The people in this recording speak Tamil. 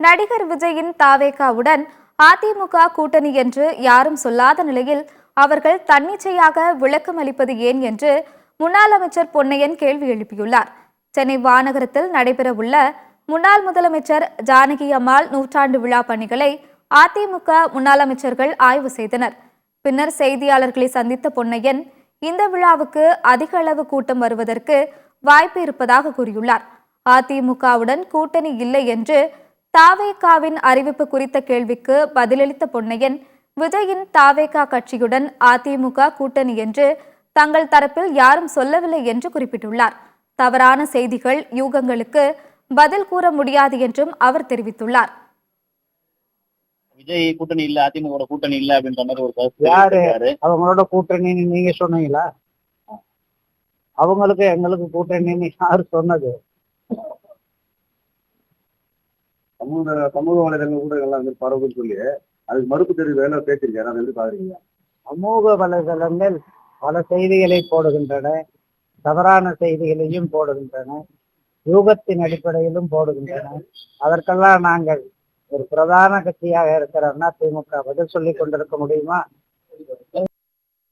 நடிகர் விஜயின் தாவேகாவுடன் அதிமுக கூட்டணி என்று யாரும் சொல்லாத நிலையில் அவர்கள் தன்னிச்சையாக விளக்கம் அளிப்பது ஏன் என்று முன்னாள் அமைச்சர் பொன்னையன் கேள்வி எழுப்பியுள்ளார். சென்னை வானகரத்தில் நடைபெறவுள்ள முன்னாள் முதலமைச்சர் ஜானகி அம்மாள் நூற்றாண்டு விழா பணிகளை அதிமுக முன்னாள் அமைச்சர்கள் ஆய்வு செய்தனர். பின்னர் செய்தியாளர்களை சந்தித்த பொன்னையன் இந்த விழாவுக்கு அதிக அளவு கூட்டம் வருவதற்கு வாய்ப்பு இருப்பதாக கூறியுள்ளார். அதிமுகவுடன் கூட்டணி இல்லை என்று தாவேகாவின் அறிவிப்பு குறித்த கேள்விக்கு பதிலளித்த பொன்னையன், விஜயின் தாவேகா கட்சியுடன் அதிமுக கூட்டணி என்று தங்கள் தரப்பில் யாரும் சொல்லவில்லை என்று குறிப்பிட்டுள்ளார். தவறான செய்திகள், யூகங்களுக்கு பதில் கூற முடியாது என்றும் அவர் தெரிவித்துள்ளார். விஜய் கூட்டணி இல்ல, அதிமுக கூட்டணி இல்ல அப்படின்ற மாதிரி ஒரு கருத்து யாரு அவங்களோட கூட்டணின்னு நீங்க சொன்னீங்களா? அவங்களுக்கு எங்களுக்கு கூட்டணின்னு யாரு சொன்னது? சமூக வலைதளங்கள் ஊடகங்கள்லாம் வந்து பரவுன்னு சொல்லி அதுக்கு மறுப்பு தெரிவிக்க வேலை பேசிருக்காரு. அதை எப்படி பாக்குறீங்க? சமூக வலைதளங்கள் பல செய்திகளை போடுகின்றன, தவறான செய்திகளையும் போடுகின்றன, யூகத்தின் அடிப்படையிலும் போடுகின்றன. அதற்கெல்லாம் நாங்கள் ஒரு பிரதான கட்சியாக இருக்கிற அதிமுக பதில் சொல்லிக் கொண்டிருக்க முடியுமா?